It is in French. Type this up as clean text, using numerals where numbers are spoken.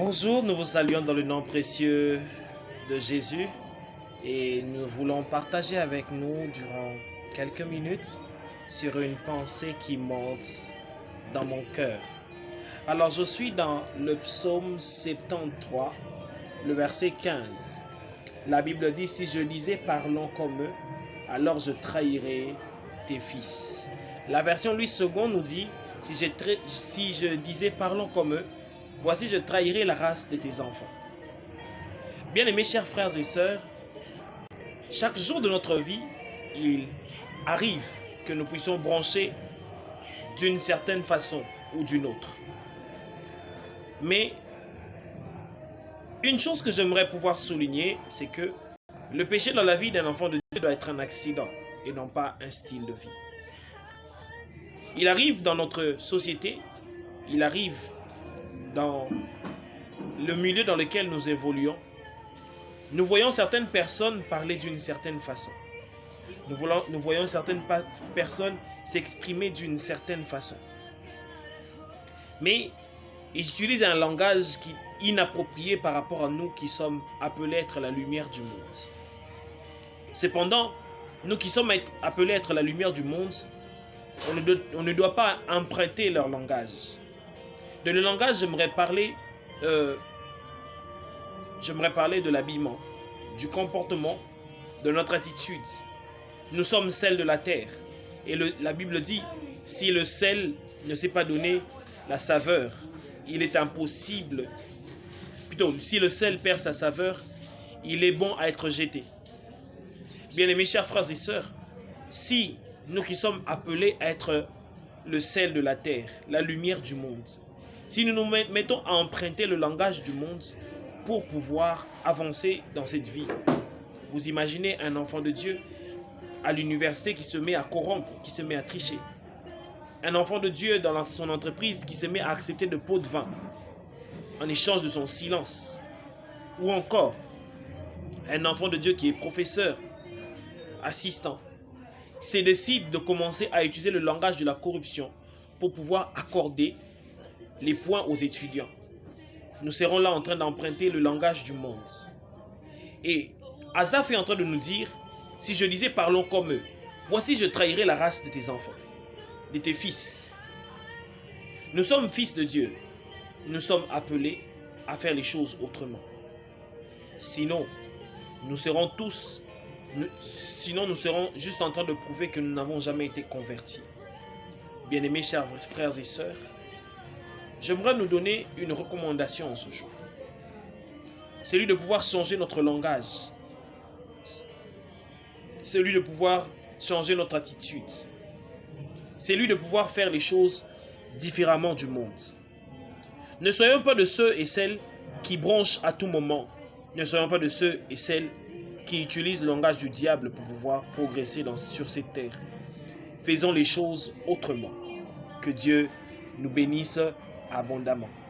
Bonjour, nous vous saluons dans le nom précieux de Jésus et nous voulons partager avec nous durant quelques minutes sur une pensée qui monte dans mon cœur. Alors je suis dans le psaume 73, le verset 15. La Bible dit: si je disais parlons comme eux, alors je trahirais tes fils. La version Louis II nous dit: si je disais parlons comme eux, voici je trahirai la race de tes enfants. Bien-aimés chers frères et sœurs, chaque jour de notre vie, il arrive que nous puissions brancher d'une certaine façon ou d'une autre. Mais une chose que j'aimerais pouvoir souligner, c'est que le péché dans la vie d'un enfant de Dieu doit être un accident et non pas un style de vie. Il arrive dans notre société, il arrive dans le milieu dans lequel nous évoluons. Nous voyons certaines personnes parler d'une certaine façon. Nous voyons certaines personnes s'exprimer d'une certaine façon. Mais ils utilisent un langage inapproprié par rapport à nous qui sommes appelés à être la lumière du monde. Cependant, nous qui sommes appelés à être la lumière du monde, on ne doit pas emprunter leur langage. De le langage, j'aimerais parler de l'habillement, du comportement, de notre attitude. Nous sommes sel de la terre. Et la Bible dit, si le sel ne sait pas donner la saveur, il est impossible. Plutôt, si le sel perd sa saveur, il est bon à être jeté. Bien-aimés chers frères et sœurs, si nous qui sommes appelés à être le sel de la terre, la lumière du monde, si nous nous mettons à emprunter le langage du monde pour pouvoir avancer dans cette vie, vous imaginez un enfant de Dieu à l'université qui se met à corrompre, qui se met à tricher. Un enfant de Dieu dans son entreprise qui se met à accepter de pots de vin en échange de son silence. Ou encore, un enfant de Dieu qui est professeur, assistant, qui décide de commencer à utiliser le langage de la corruption pour pouvoir accorder les points aux étudiants. Nous serons là en train d'emprunter le langage du monde. Et Asaph est en train de nous dire: si je disais parlons comme eux, voici je trahirai la race de tes enfants, de tes fils. Nous sommes fils de Dieu. Nous sommes appelés à faire les choses autrement. Sinon, nous serons juste en train de prouver que nous n'avons jamais été convertis. Bien-aimés chers frères et sœurs, j'aimerais nous donner une recommandation en ce jour. Celui de pouvoir changer notre langage. Celui de pouvoir changer notre attitude. Celui de pouvoir faire les choses différemment du monde. Ne soyons pas de ceux et celles qui bronchent à tout moment. Ne soyons pas de ceux et celles qui utilisent le langage du diable pour pouvoir progresser sur cette terre. Faisons les choses autrement. Que Dieu nous bénisse abondamment.